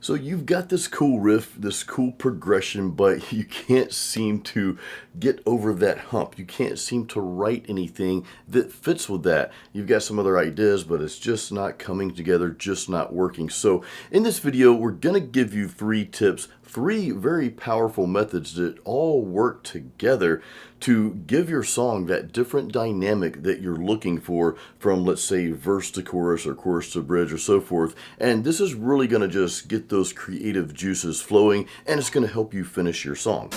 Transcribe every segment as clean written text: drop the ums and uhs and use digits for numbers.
So you've got this cool riff, this cool progression, but you can't seem to get over that hump. You can't seem to write anything that fits with that. You've got some other ideas, but it's just not coming together, just not working. So in this video, we're going to give you 3 tips, 3 very powerful methods that all work together to give your song that different dynamic that you're looking for from, let's say, verse to chorus or chorus to bridge or so forth. And this is really going to just get those creative juices flowing, and it's going to help you finish your song.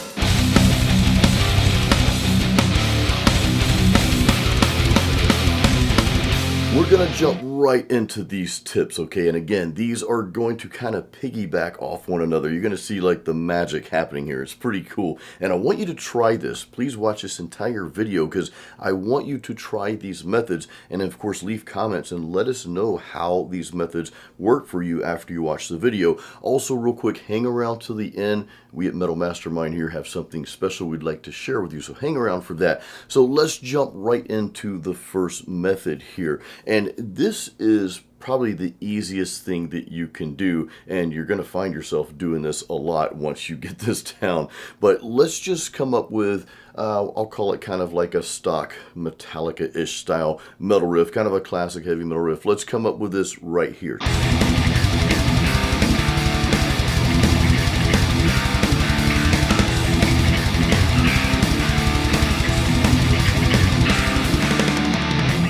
We're going to jump right into these tips, okay? And again, these are going to kind of piggyback off one another. You're going to see like the magic happening here. It's pretty cool. And I want you to try this. Please watch this entire video because I want you to try these methods. And of course, leave comments and let us know how these methods work for you after you watch the video. Also, real quick, hang around till the end. We at Metal Mastermind here have something special we'd like to share with you. So hang around for that. So let's jump right into the first method here. And this is probably the easiest thing that you can do, and you're going to find yourself doing this a lot once you get this down. But let's just come up with, I'll call it kind of like a stock Metallica-ish style metal riff, kind of a classic heavy metal riff. Let's come up with this right here.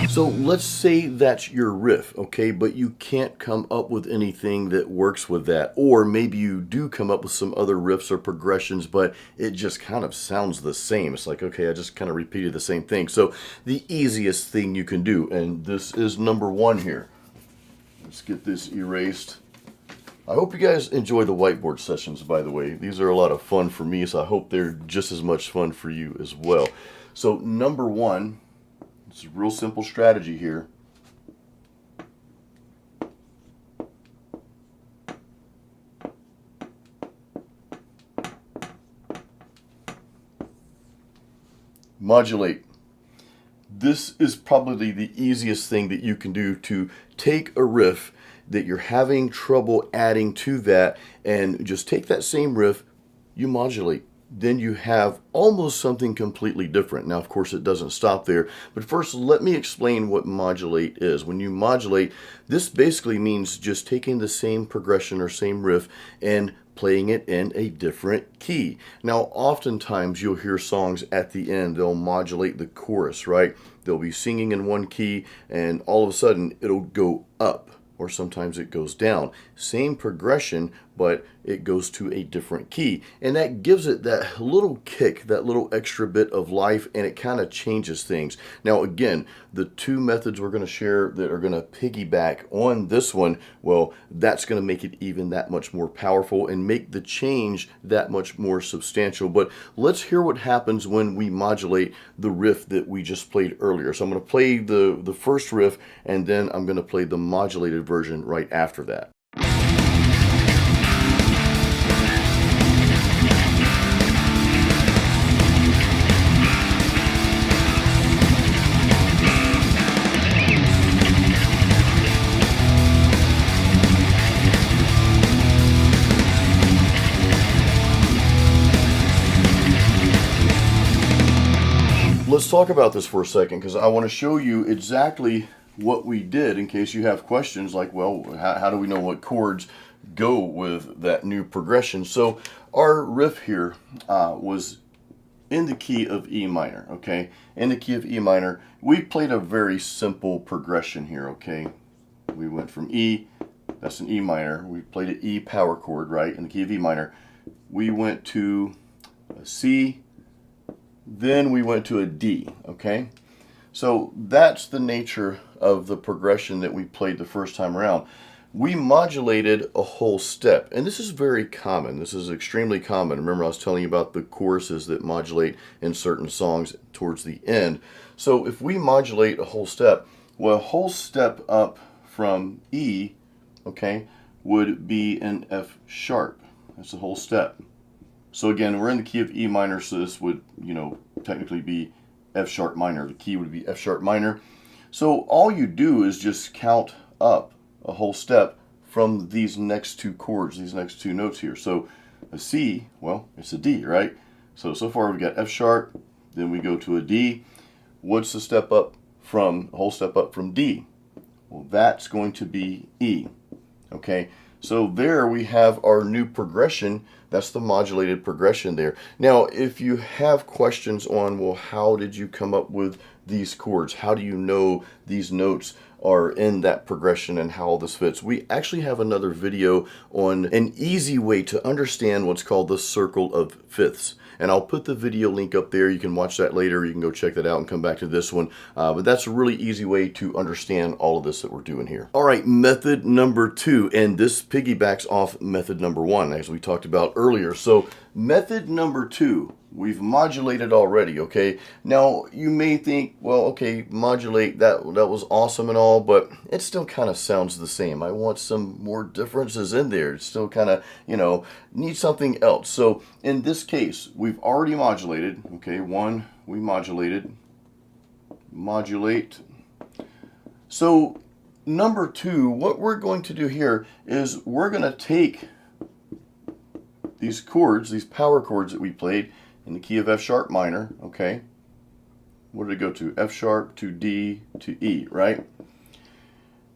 So let's say that's your riff, okay, but you can't come up with anything that works with that. Or maybe you do come up with some other riffs or progressions, but it just kind of sounds the same. It's like, okay, I just kind of repeated the same thing. So the easiest thing you can do, and this is number 1 here. Let's get this erased. I hope you guys enjoy the whiteboard sessions, by the way. These are a lot of fun for me, so I hope they're just as much fun for you as well. So number 1, it's a real simple strategy here. Modulate. This is probably the easiest thing that you can do to take a riff that you're having trouble adding to that and just take that same riff, you modulate. Then you have almost something completely different. Now, of course, it doesn't stop there. But first, let me explain what modulate is. When you modulate, this basically means just taking the same progression or same riff and playing it in a different key. Now, oftentimes you'll hear songs at the end, they'll modulate the chorus, right? They'll be singing in one key and all of a sudden it'll go up. Or sometimes it goes down. Same progression, but it goes to a different key. And that gives it that little kick, that little extra bit of life, and it kind of changes things. Now, again, the 2 methods we're going to share that are going to piggyback on this one, well, that's going to make it even that much more powerful and make the change that much more substantial. But let's hear what happens when we modulate the riff that we just played earlier. So I'm going to play the first riff, and then I'm going to play the modulated version right after that. Let's talk about this for a second because I want to show you exactly what we did in case you have questions like, well, how do we know what chords go with that new progression? So our riff here was in the key of E minor, okay? In the key of E minor, we played a very simple progression here, okay? We went from E, that's an E minor, we played an E power chord, right, in the key of E minor. We went to a C, then we went to a D, okay? So that's the nature of the progression that we played the first time around. We modulated a whole step, and this is very common. This is extremely common. Remember, I was telling you about the choruses that modulate in certain songs towards the end. So if we modulate a whole step, well, a whole step up from E, okay, would be an F sharp. That's the whole step. So again, we're in the key of E minor, so this would, technically be F sharp minor. The key would be F sharp minor. So all you do is just count up a whole step from these next two chords, these next two notes here. So a C, well, it's a D, right? So far we've got F sharp, then we go to a D. What's the step up from, whole step up from D? Well, that's going to be E, okay? So there we have our new progression. That's the modulated progression there. Now, if you have questions on, well, how did you come up with these chords? How do you know these notes are in that progression and how this fits? We actually have another video on an easy way to understand what's called the circle of fifths. And I'll put the video link up there. You can watch that later. You can go check that out and come back to this one. But that's a really easy way to understand all of this that we're doing here. All right, method number 2. And this piggybacks off method number 1, as we talked about earlier. So method number 2, we've modulated already, okay? Now, you may think, well, okay, modulate, that was awesome and all, but it still kind of sounds the same. I want some more differences in there. It still kind of, need something else. So in this case, we've already modulated, okay? 1, we modulated, modulate. So number 2, what we're going to do here is we're going to take these chords, these power chords that we played in the key of F sharp minor, okay? What did it go to? F sharp to D to E, right?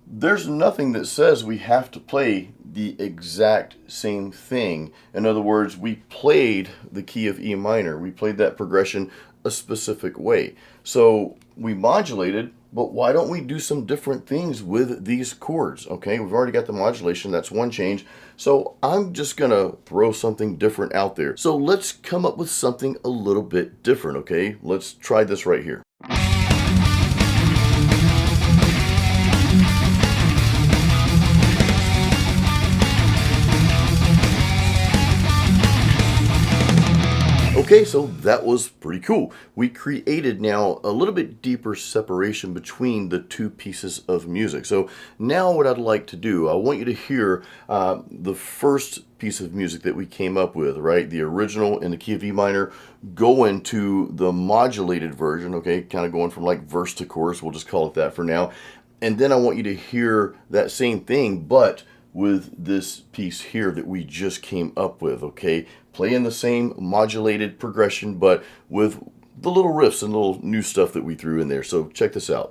There's nothing that says we have to play the exact same thing. In other words, we played the key of E minor. We played that progression a specific way. So we modulated, but why don't we do some different things with these chords? Okay, we've already got the modulation. That's one change. So I'm just going to throw something different out there. So let's come up with something a little bit different, okay? Let's try this right here. Okay, so that was pretty cool. We created now a little bit deeper separation between the two pieces of music. So now what I'd like to do, I want you to hear the first piece of music that we came up with, right? The original in the key of E minor, going to the modulated version, okay? Kind of going from like verse to chorus, we'll just call it that for now. And then I want you to hear that same thing, but with this piece here that we just came up with, okay? Playing the same modulated progression, but with the little riffs and little new stuff that we threw in there. So check this out.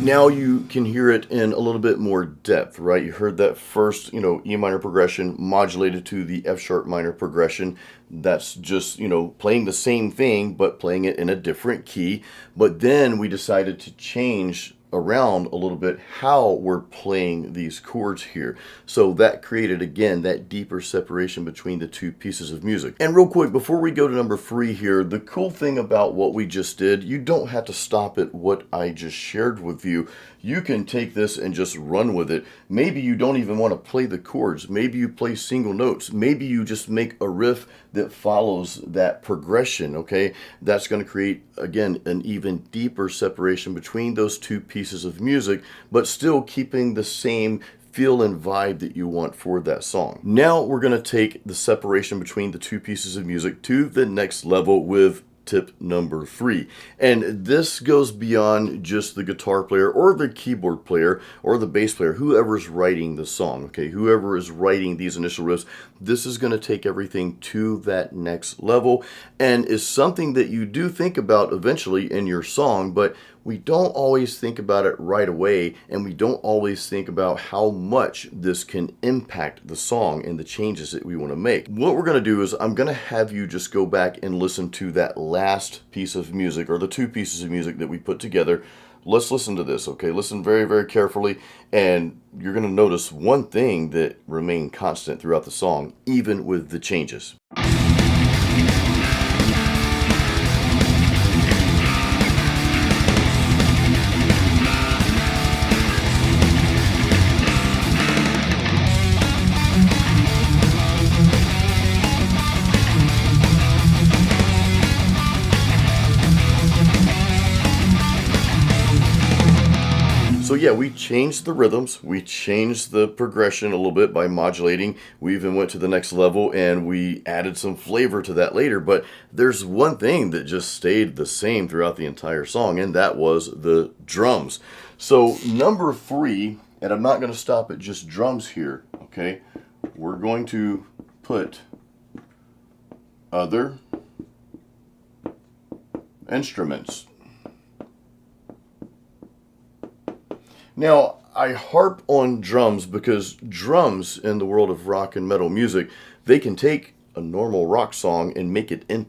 Now you can hear it in a little bit more depth, right? You heard that first, E minor progression modulated to the F sharp minor progression. That's just, playing the same thing, but playing it in a different key. But then we decided to change around a little bit how we're playing these chords here. So that created, again, that deeper separation between the two pieces of music. And real quick, before we go to number 3 here, the cool thing about what we just did, you don't have to stop at what I just shared with you. You can take this and just run with it. Maybe you don't even want to play the chords. Maybe you play single notes. Maybe you just make a riff that follows that progression, okay? That's going to create, again, an even deeper separation between those two pieces of music, but still keeping the same feel and vibe that you want for that song. Now we're going to take the separation between the two pieces of music to the next level with tip number 3. And this goes beyond just the guitar player or the keyboard player or the bass player, whoever's writing the song, okay? Whoever is writing these initial riffs, this is going to take everything to that next level and is something that you do think about eventually in your song, but we don't always think about it right away, and we don't always think about how much this can impact the song and the changes that we want to make. What we're going to do is I'm going to have you just go back and listen to that last piece of music, or the two pieces of music that we put together. let's listen to this, okay? Listen very, very carefully, and you're going to notice one thing that remained constant throughout the song, even with the changes. So yeah, we changed the rhythms, we changed the progression a little bit by modulating. We even went to the next level and we added some flavor to that later, but there's one thing that just stayed the same throughout the entire song, and that was the drums. So number 3, and I'm not going to stop at just drums here, okay? We're going to put other instruments. Now, I harp on drums because drums in the world of rock and metal music, they can take a normal rock song and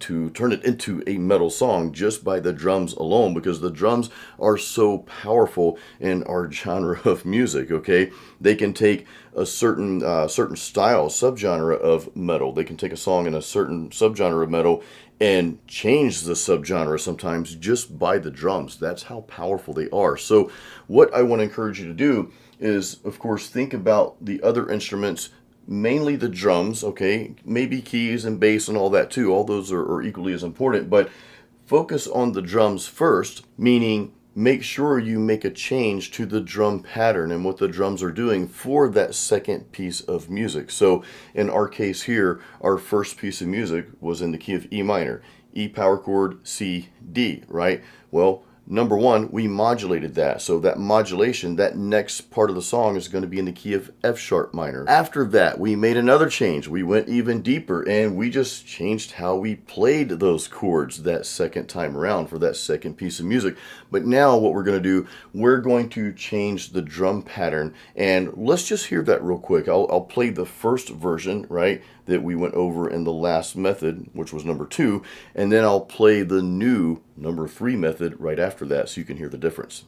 turn it into a metal song just by the drums alone, because the drums are so powerful in our genre of music, okay? They can take a certain style, subgenre of metal. They can take a song in a certain subgenre of metal and change the subgenre sometimes just by the drums. That's how powerful they are. So what I want to encourage you to do is, of course, think about the other instruments, mainly the drums, okay? Maybe keys and bass and all that too. All those are equally as important, but focus on the drums first, meaning make sure you make a change to the drum pattern and what the drums are doing for that second piece of music. So in our case here, our first piece of music was in the key of E minor, E power chord, C, D, right? Well, number 1, we modulated that. So that modulation, that next part of the song is going to be in the key of F sharp minor. After that, we made another change. We went even deeper and we just changed how we played those chords that second time around for that second piece of music. But now what we're going to do, we're going to change the drum pattern, and let's just hear that real quick. I'll play the first version, right, that we went over in the last method, which was number 2, and then I'll play the new number 3 method right after that so you can hear the difference.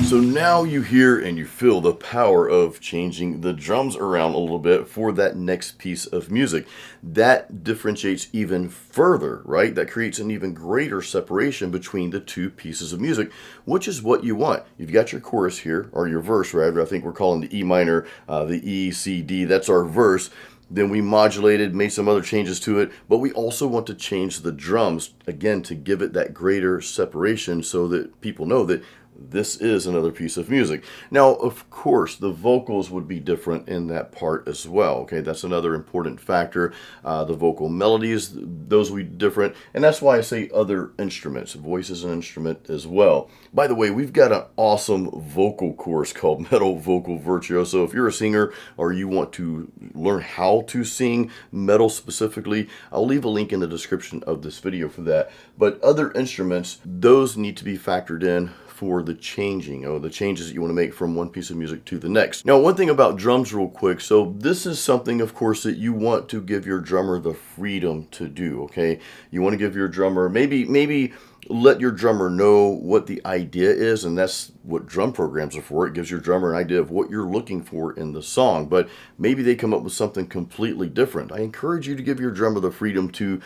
So now you hear and you feel the power of changing the drums around a little bit for that next piece of music. That differentiates even further, right? That creates an even greater separation between the two pieces of music, which is what you want. You've got your chorus here, or your verse, rather. I think we're calling the E minor, the E, C, D. That's our verse. Then we modulated, made some other changes to it, but we also want to change the drums, again, to give it that greater separation so that people know that this is another piece of music. Now, of course, the vocals would be different in that part as well, okay? That's another important factor. The vocal melodies, those would be different, and that's why I say other instruments. Voice is an instrument as well. By the way, we've got an awesome vocal course called Metal Vocal Virtuoso. If you're a singer or you want to learn how to sing metal specifically, I'll leave a link in the description of this video for that. But other instruments, those need to be factored in for the changing, or the changes that you want to make from one piece of music to the next. Now, one thing about drums real quick, so this is something, of course, that you want to give your drummer the freedom to do, okay? You want to give your drummer, maybe let your drummer know what the idea is, and that's what drum programs are for. It gives your drummer an idea of what you're looking for in the song, but maybe they come up with something completely different. I encourage you to give your drummer the freedom to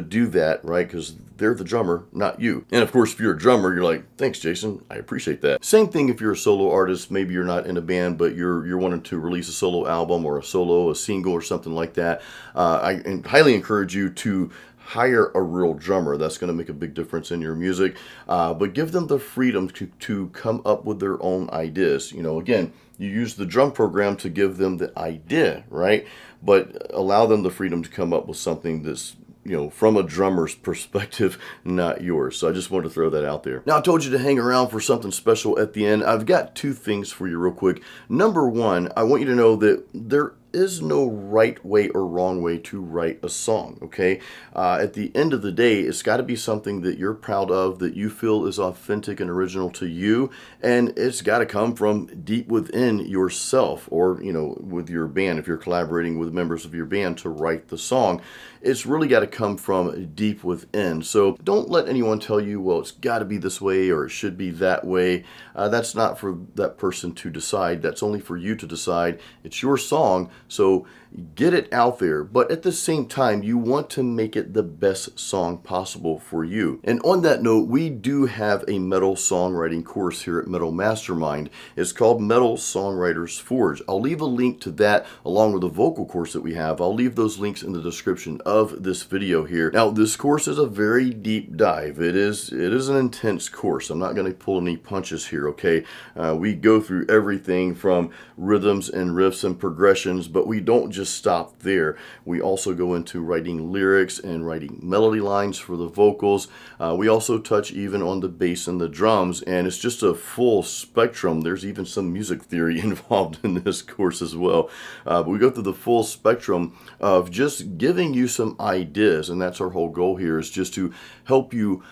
do that, right? Because they're the drummer, not you. And of course, if you're a drummer, you're like, thanks, Jason, I appreciate that. Same thing if you're a solo artist. Maybe you're not in a band, but you're wanting to release a solo album or a single or something like that. I highly encourage you to hire a real drummer. That's going to make a big difference in your music. But give them the freedom to come up with their own ideas. You know, again, you use the drum program to give them the idea, right? But allow them the freedom to come up with something that's, you know, from a drummer's perspective, not yours. So I just wanted to throw that out there. Now, I told you to hang around for something special at the end. I've got two things for you real quick. Number one, I want you to know that there is no right way or wrong way to write a song, okay? At the end of the day, it's got to be something that you're proud of, that you feel is authentic and original to you, and it's got to come from deep within yourself, or, you know, with your band, if you're collaborating with members of your band to write the song. It's really got to come from deep within. So don't let anyone tell you, well, it's got to be this way or it should be that way. That's not for that person to decide. That's only for you to decide. It's your song, so get it out there. But at the same time, you want to make it the best song possible for you. And on that note, we do have a metal songwriting course here at Metal Mastermind. It's called Metal Songwriters Forge. I'll leave a link to that along with the vocal course that we have. I'll leave those links in the description of this video here. Now, this course is a very deep dive. It is an intense course. I'm not going to pull any punches here, okay? We go through everything from rhythms and riffs and progressions, but we don't just stop there. We also go into writing lyrics and writing melody lines for the vocals. We also touch even on the bass and the drums, and it's just a full spectrum. There's even some music theory involved in this course as well. But we go through the full spectrum of just giving you some ideas, and that's our whole goal here, is just to help you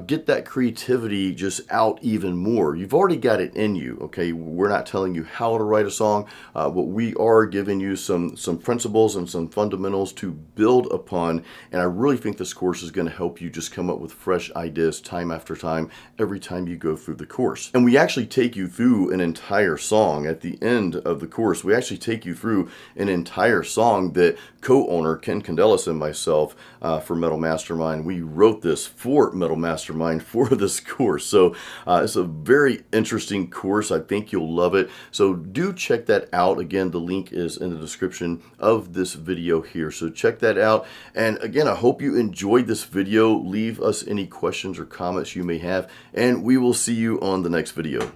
get that creativity just out even more. You've already got it in you, okay? We're not telling you how to write a song, but we are giving you some principles and some fundamentals to build upon, and I really think this course is going to help you just come up with fresh ideas time after time, every time you go through the course. And we actually take you through an entire song. At the end of the course, we actually take you through an entire song that co-owner Ken Candelas and myself for Metal Mastermind, we wrote this for Metal Mastermind for this course. So it's a very interesting course. I think you'll love it. So do check that out. Again, the link is in the description of this video here. So check that out. And again, I hope you enjoyed this video. Leave us any questions or comments you may have, and we will see you on the next video.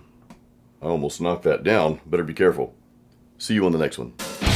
I almost knocked that down. Better be careful. See you on the next one.